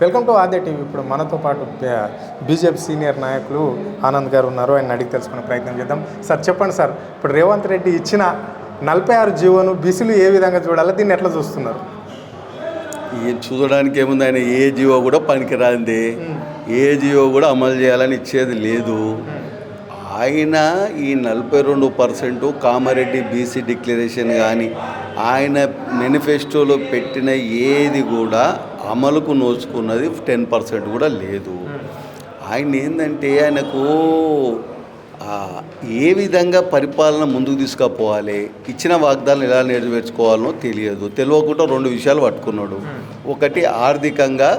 Welcome to Aadya TV. ఇప్పుడు మనతో పాటు బీజేపీ సీనియర్ నాయకులు ఆనంద్ గారు ఉన్నారు. ఆయన అడిగి తెలుసుకునే ప్రయత్నం చేద్దాం. సార్ చెప్పండి సార్, ఇప్పుడు రేవంత్ రెడ్డి ఇచ్చిన 46 జీవోను బీసీలు ఏ విధంగా చూడాలి, దీన్ని ఎట్లా చూస్తున్నారు? చూడడానికి ఏముంది, ఆయన ఏ జీవో కూడా పనికిరాంది, ఏ జీవో కూడా అమలు చేయాలని ఇచ్చేది లేదు. ఆయన ఈ 42% కామారెడ్డి బీసీ డిక్లరేషన్ కానీ ఆయన మేనిఫెస్టోలో పెట్టిన ఏది కూడా అమలుకు నోచుకున్నది 10% కూడా లేదు. ఆయన ఏంటంటే ఆయనకు ఏ విధంగా పరిపాలన ముందుకు తీసుకుపోవాలి, ఇచ్చిన వాగ్దానం ఎలా నెరవేర్చుకోవాలనో తెలియకుండా 2 విషయాలు పట్టుకున్నాడు. ఒకటి, ఆర్థికంగా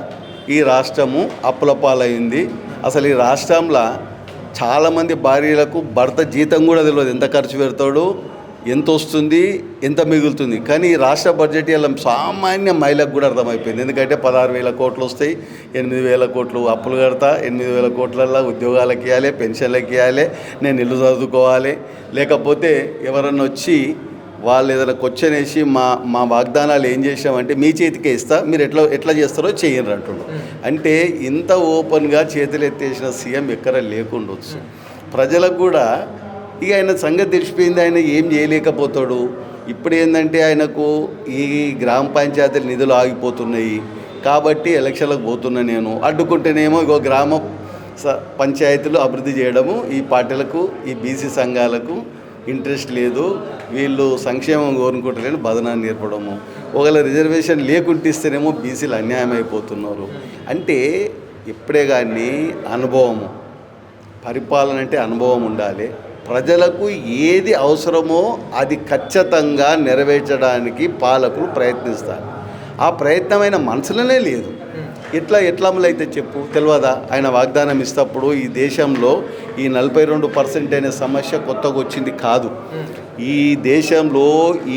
ఈ రాష్ట్రము అప్పులపాలైంది. అసలు ఈ రాష్ట్రంలో చాలామంది భార్యలకు భర్త జీతం కూడా తెలియదు, ఎంత ఖర్చు పెడతాడు, ఎంత వస్తుంది, ఎంత మిగులుతుంది. కానీ ఈ రాష్ట్ర బడ్జెట్ ఇలా సామాన్య మహిళకు కూడా అర్థమైపోయింది. ఎందుకంటే 16,000 కోట్లు వస్తాయి, 8,000 కోట్లు అప్పులు కడతా, 8,000 కోట్లల్లో ఉద్యోగాలకు ఇవ్వాలి, పెన్షన్లకు ఇవ్వాలి, నేను ఇల్లు చదువుకోవాలి. లేకపోతే ఎవరన్నా వచ్చి వాళ్ళు ఏదైనా క్వశ్చన్ వేసి మా వాగ్దానాలు ఏం చేసామంటే మీ చేతికే ఇస్తా, మీరు ఎట్లా చేస్తారో చెయ్యరు అంటున్నాడు. అంటే ఇంత ఓపెన్గా చేతులు ఎత్తేసిన సీఎం ఎక్కడ లేకుండొచ్చు. ప్రజలకు కూడా ఇక ఆయన సంగతి తెలిసిపోయింది, ఆయన ఏం చేయలేకపోతాడు. ఇప్పుడు ఏంటంటే ఆయనకు ఈ గ్రామ పంచాయతీల నిధులు ఆగిపోతున్నాయి కాబట్టి ఎలక్షన్లకు పోతున్నా, నేను అడ్డుకుంటేనేమో ఇగో గ్రామ పంచాయతీలు అభివృద్ధి చేయడము ఈ పార్టీలకు, ఈ బీసీ సంఘాలకు ఇంట్రెస్ట్ లేదు, వీళ్ళు సంక్షేమం కోరుకుంటారని బదనాన్ని నేర్పడము. ఒకవేళ రిజర్వేషన్ లేకుంటిస్తేనేమో బీసీలు అన్యాయం అయిపోతున్నారు. అంటే ఇప్పుడే కానీ అనుభవము, పరిపాలన అంటే అనుభవం ఉండాలి. ప్రజలకు ఏది అవసరమో అది ఖచ్చితంగా నెరవేర్చడానికి పాలకులు ప్రయత్నిస్తారు. ఆ ప్రయత్నమైన మనసులోనే లేదు. ఎట్లా అమలైతే చెప్పు, తెలియదా? ఆయన వాగ్దానం ఇస్తప్పుడు ఈ దేశంలో ఈ 42% అనే సమస్య కొత్తగా వచ్చింది కాదు. ఈ దేశంలో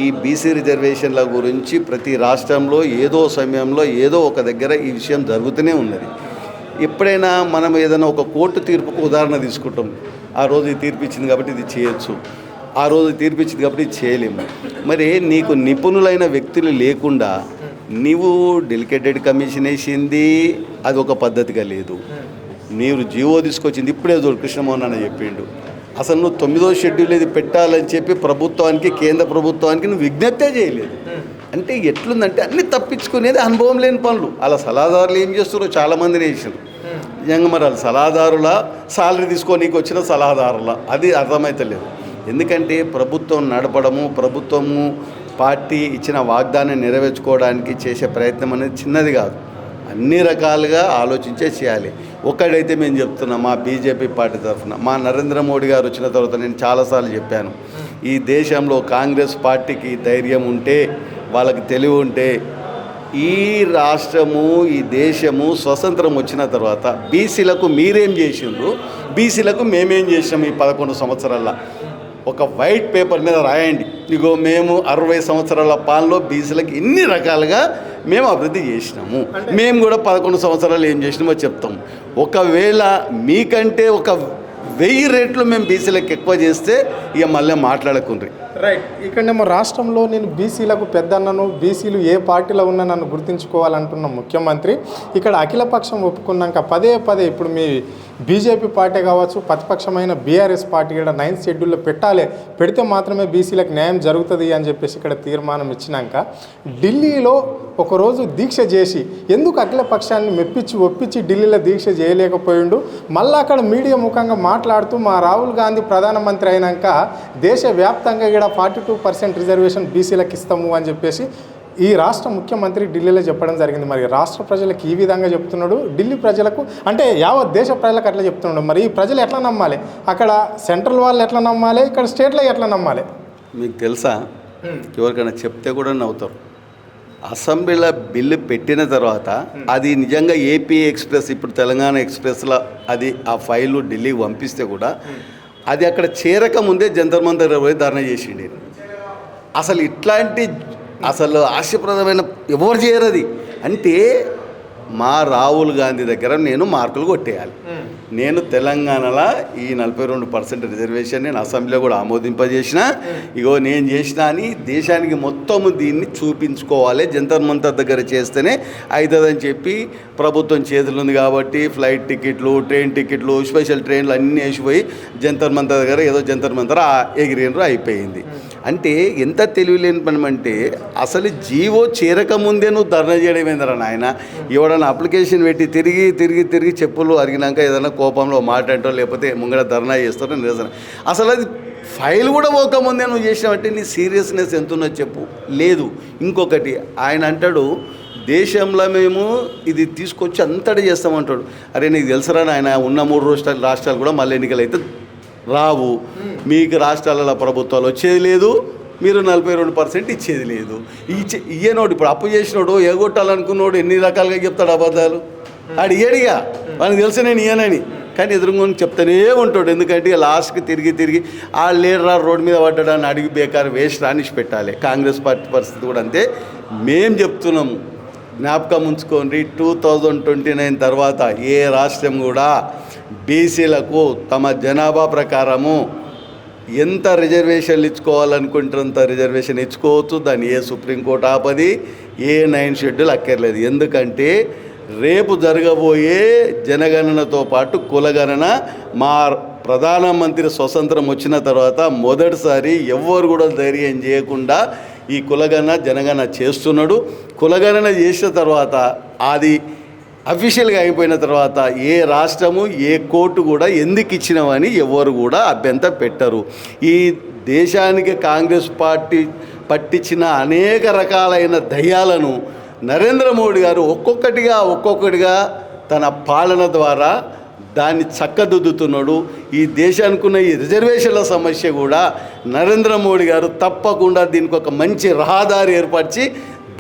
ఈ బీసీ రిజర్వేషన్ల గురించి ప్రతి రాష్ట్రంలో ఏదో సమయంలో ఏదో ఒక దగ్గర ఈ విషయం జరుగుతూనే ఉన్నది. ఎప్పుడైనా మనం ఏదైనా ఒక కోర్టు తీర్పుకు ఉదాహరణ తీసుకుంటాం, ఆ రోజు ఇది తీర్పిచ్చింది కాబట్టి ఇది చేయొచ్చు, ఆ రోజు తీర్పిచ్చింది కాబట్టి ఇది చేయలేము. మరి నీకు నిపుణులైన వ్యక్తులు లేకుండా నీవు డెలికేటెడ్ కమిషన్ వేసింది, అది ఒక పద్ధతిగా లేదు. మీరు జీవో తీసుకొచ్చింది ఇప్పుడే కృష్ణమోహన్ అన్న చెప్పిండు, అసలు నువ్వు 9వ షెడ్యూల్ ఇది పెట్టాలని చెప్పి ప్రభుత్వానికి, కేంద్ర ప్రభుత్వానికి నువ్వు విజ్ఞప్తే చేయలేదు. అంటే ఎట్లుందంటే అన్నీ తప్పించుకునేది అనుభవం లేని పనులు. అలా సలహాదారులు ఏం చేస్తారో చాలామందిని వేసారు. నిజంగా మరి వాళ్ళు సలహాదారుల సాలరీ తీసుకోనీకి వచ్చిన సలహాదారుల అది అర్థమవుతలేదు. ఎందుకంటే ప్రభుత్వం నడపడము, ప్రభుత్వము పార్టీ ఇచ్చిన వాగ్దానం నెరవేర్చుకోవడానికి చేసే ప్రయత్నం అనేది చిన్నది కాదు, అన్ని రకాలుగా ఆలోచించే చేయాలి. ఒక్కడైతే మేము చెప్తున్నాం, మా బీజేపీ పార్టీ తరఫున మా నరేంద్ర మోడీ గారు వచ్చిన తర్వాత నేను చాలాసార్లు చెప్పాను, ఈ దేశంలో కాంగ్రెస్ పార్టీకి ధైర్యం ఉంటే, వాళ్ళకి తెలివి ఉంటే, ఈ రాష్ట్రము, ఈ దేశము స్వతంత్రం వచ్చిన తర్వాత బీసీలకు మీరేం చేసిండ్రు, బీసీలకు మేమేం చేసాము ఈ 11 సంవత్సరాల్లో ఒక వైట్ పేపర్ మీద రాయండి. ఇగో మేము 60 సంవత్సరాల పాలనలో బీసీలకు ఇన్ని రకాలుగా మేము అభివృద్ధి చేసినాము, మేము కూడా 11 సంవత్సరాలు ఏం చేసినామో చెప్తాము. ఒకవేళ మీకంటే 1000 రెట్లు మేము బీసీలకు ఎక్కువ చేస్తే ఇక మళ్ళీ మాట్లాడకుండ్రి. రైట్. ఇక్కడేమో రాష్ట్రంలో నేను బీసీలకు పెద్దన్నను, బీసీలు ఏ పార్టీలో ఉన్నా నన్ను గుర్తించుకోవాలంటున్న ముఖ్యమంత్రి ఇక్కడ అఖిలపక్షం ఒప్పుకున్నాక పదే ఇప్పుడు మీ బీజేపీ పార్టీ కావచ్చు, ప్రతిపక్షమైన బీఆర్ఎస్ పార్టీ కూడా 9th షెడ్యూల్లో పెడితే మాత్రమే బీసీలకు న్యాయం జరుగుతుంది అని చెప్పేసి ఇక్కడ తీర్మానం ఇచ్చినాక ఢిల్లీలో ఒకరోజు దీక్ష చేసి ఎందుకు అఖిలపక్షాన్ని ఒప్పించి ఢిల్లీలో దీక్ష చేయలేకపోయిండు. మళ్ళీ అక్కడ మీడియా ముఖంగా మాట్లాడుతూ మా రాహుల్ గాంధీ ప్రధానమంత్రి అయినాక దేశవ్యాప్తంగా ఇక్కడ 42% రిజర్వేషన్ బీసీలకు ఇస్తాము అని చెప్పేసి ఈ రాష్ట్ర ముఖ్యమంత్రి ఢిల్లీలో చెప్పడం జరిగింది. మరి రాష్ట్ర ప్రజలకు ఈ విధంగా చెప్తున్నాడు, ఢిల్లీ ప్రజలకు అంటే యావత్ దేశ ప్రజలకు అట్లా చెప్తున్నాడు. మరి ఈ ప్రజలు ఎట్లా నమ్మాలి? అక్కడ సెంట్రల్ వాళ్ళు ఎట్లా నమ్మాలి, ఇక్కడ స్టేట్లో ఎట్లా నమ్మాలి? మీకు తెలుసా, ఎవరికైనా చెప్తే కూడా నవ్వుతారు. అసెంబ్లీలో బిల్లు పెట్టిన తర్వాత అది నిజంగా ఏపీ ఎక్స్ప్రెస్, ఇప్పుడు తెలంగాణ ఎక్స్ప్రెస్లో అది ఆ ఫైలు ఢిల్లీకి పంపిస్తే కూడా అది అక్కడ చేరక ముందే జంతర్ మంతర్ పోయి ధర్నా చేసిండి. అసలు ఇట్లాంటి అసలు ఆశయప్రదమైన ఎవరు చేయరది. అంటే మా రాహుల్ గాంధీ దగ్గర నేను మార్కులు కొట్టేయాలి. నేను తెలంగాణలో ఈ 42% రిజర్వేషన్ నేను అసెంబ్లీలో కూడా ఆమోదింపజేసిన, ఇగో నేను చేసిన అని దేశానికి మొత్తము దీన్ని చూపించుకోవాలి. జంతర్ మంతర్ దగ్గర చేస్తేనే అవుతుందని చెప్పి ప్రభుత్వం చేతులు ఉంది కాబట్టి ఫ్లైట్ టికెట్లు, ట్రైన్ టికెట్లు, స్పెషల్ ట్రైన్లు అన్నీ వేసిపోయి జంతర్ మంతర్ దగ్గర ఏదో జంతర్ మంతర్ ఎగిరినరు అయిపోయింది. అంటే ఎంత తెలివిలేని పని అంటే అసలు జీవో చేరకముందే నువ్వు ధర్నా చేయడం ఏందరా నాయన. ఎవడన్నా అప్లికేషన్ పెట్టి తిరిగి తిరిగి తిరిగి చెప్పులు అరిగినాక ఏదైనా కోపంలో మాట్లాడటం లేకపోతే ముంగడ ధర్నా చేస్తారో నిరసన. అసలు అది ఫైల్ కూడా పోకముందే నువ్వు చేసినావంటే నీ సీరియస్నెస్ ఎంత ఉన్నది చెప్పు. లేదు. ఇంకొకటి ఆయన అంటాడు దేశంలో మేము ఇది తీసుకొచ్చి అంతటి చేస్తామంటాడు. అరే నీకు తెలుసరా ఆయన ఉన్న 3 రాష్ట్రాలు కూడా మళ్ళీ ఎన్నికలు అయితే రావు. మీకు రాష్ట్రాలలో ప్రభుత్వాలు వచ్చేది లేదు, మీరు 42% ఇచ్చేది లేదు. ఇయ్యనోడు ఇప్పుడు అప్పు చేసినోడు ఎగొట్టాలనుకున్నోడు ఎన్ని రకాలుగా చెప్తాడు అబద్ధాలు. ఆడు ఇయ్యడిగా మనకు తెలుసు నేను ఇయ్యనని, కానీ ఎదురుకొని చెప్తానే ఉంటాడు. ఎందుకంటే లాస్ట్కి తిరిగి తిరిగి ఆ లీడర్ రోడ్డు మీద పడ్డాడని అడిగి బేకారు వేస్ట్ రానిసి పెట్టాలి. కాంగ్రెస్ పార్టీ పరిస్థితి కూడా అంతే. మేం చెప్తున్నాము, జ్ఞాపకం ఉంచుకోండి, 2029 తర్వాత ఏ రాష్ట్రం కూడా బీసీలకు తమ జనాభా ప్రకారము ఎంత రిజర్వేషన్లు ఇచ్చుకోవాలనుకుంటున్నంత రిజర్వేషన్ ఇచ్చుకోవచ్చు. దాన్ని ఏ సుప్రీంకోర్టు ఆపది, ఏ 9 షెడ్యూల్ అక్కర్లేదు. ఎందుకంటే రేపు జరగబోయే జనగణనతో పాటు కులగణన మా ప్రధానమంత్రి స్వతంత్రం వచ్చిన తర్వాత మొదటిసారి ఎవ్వరు కూడా ధైర్యం చేయకుండా ఈ కులగణన జనగణన చేస్తున్నాడు. కులగణన చేసిన తర్వాత అది అఫీషియల్గా అయిపోయిన తర్వాత ఏ రాష్ట్రము ఏ కోర్టు కూడా ఎందుకు ఇచ్చినామని ఎవరు కూడా అభ్యంతరం పెట్టరు. ఈ దేశానికి కాంగ్రెస్ పార్టీ పట్టించిన అనేక రకాలైన దయ్యాలను నరేంద్ర మోడీ గారు ఒక్కొక్కటిగా తన పాలన ద్వారా దాన్ని చక్కదిద్దుతున్నాడు. ఈ దేశానికి ఉన్న ఈ రిజర్వేషన్ల సమస్య కూడా నరేంద్ర మోడీ గారు తప్పకుండా దీనికి ఒక మంచి రహదారి ఏర్పరిచి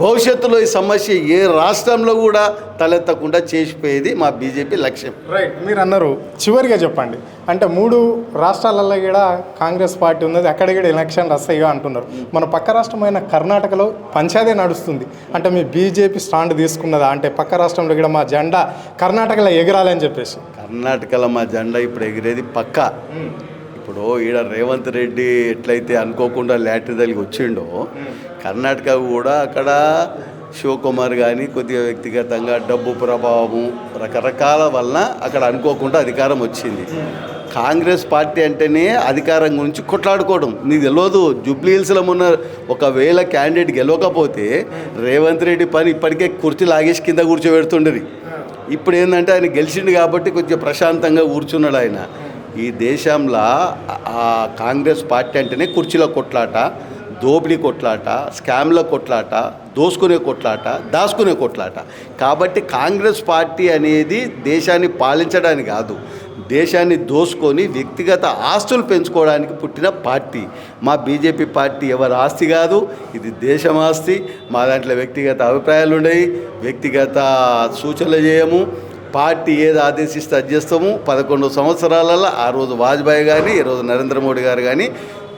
భవిష్యత్తులో ఈ సమస్య ఏ రాష్ట్రంలో కూడా తలెత్తకుండా చేసిపోయేది మా బీజేపీ లక్ష్యం. రైట్. మీరు అన్నారు, చివరిగా చెప్పండి. అంటే 3 రాష్ట్రాలలో కూడా కాంగ్రెస్ పార్టీ ఉన్నది, అక్కడ కూడా ఎలక్షన్ వస్తాయిగా అంటున్నారు. మన పక్క రాష్ట్రమైన కర్ణాటకలో పంచాయతీ నడుస్తుంది. అంటే మీ బీజేపీ స్టాండ్ తీసుకున్నదా? అంటే పక్క రాష్ట్రంలో కూడా మా జెండా కర్ణాటకలో ఎగరాలని చెప్పేసి. కర్ణాటకలో మా జెండా ఇప్పుడు ఎగిరేది పక్కా. ఇప్పుడు ఈడ రేవంత్ రెడ్డి ఎట్లయితే అనుకోకుండా లాటరీ తగిలి వచ్చిండో, కర్ణాటక కూడా అక్కడ శివకుమార్ కానీ కొద్దిగా వ్యక్తిగతంగా డబ్బు ప్రభావము రకరకాల వలన అక్కడ అనుకోకుండా అధికారం వచ్చింది. కాంగ్రెస్ పార్టీ అంటేనే అధికారం గురించి కొట్లాడుకోవడం. నీకు తెలియదు, జూబ్లీ హిల్స్లో మొన్న ఒకవేళ క్యాండిడేట్ గెలవకపోతే రేవంత్ రెడ్డి పని ఇప్పటికే కుర్చీ లాగేసి కింద కూర్చోబెడుతుండేది. ఇప్పుడు ఏంటంటే ఆయన గెలిచిండు కాబట్టి కొంచెం ప్రశాంతంగా కూర్చున్నాడు ఆయన. ఈ దేశంలో కాంగ్రెస్ పార్టీ అంటేనే కుర్చీల కొట్లాట, దోపిడీ కొట్లాట, స్కామ్ల కొట్లాట, దోసుకునే కొట్లాట, దాచుకునే కొట్లాట. కాబట్టి కాంగ్రెస్ పార్టీ అనేది దేశాన్ని పాలించడానికి కాదు, దేశాన్ని దోసుకొని వ్యక్తిగత ఆస్తులు పెంచుకోవడానికి పుట్టిన పార్టీ. మా బీజేపీ పార్టీ ఎవరి ఆస్తి కాదు, ఇది దేశం ఆస్తి. మా దాంట్లో వ్యక్తిగత అభిప్రాయాలు ఉన్నాయి, వ్యక్తిగత సూచనలు చేయము. పార్టీ ఏది ఆదేశిస్తే అది చేస్తాము. 11 సంవత్సరాలలో ఆ రోజు వాజ్పేయి కానీ, ఈరోజు నరేంద్ర మోడీ గారు కానీ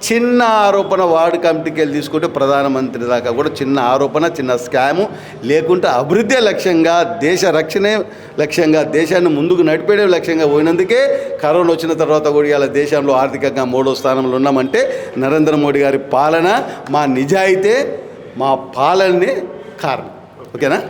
చిన్న ఆరోపణ వార్డు కమిటీకి వెళ్ళి తీసుకుంటే ప్రధానమంత్రి దాకా కూడా చిన్న ఆరోపణ, చిన్న స్కాము లేకుంటే అభివృద్ధి లక్ష్యంగా, దేశ రక్షణే లక్ష్యంగా, దేశాన్ని ముందుకు నడిపేడే లక్ష్యంగా పోయినందుకే కరోనా వచ్చిన తర్వాత కూడా ఇవాళ దేశంలో ఆర్థికంగా 3వ స్థానంలో ఉన్నామంటే నరేంద్ర మోడీ గారి పాలన, మా నిజాయితీ, మా పాలనే కారణం. ఓకేనా?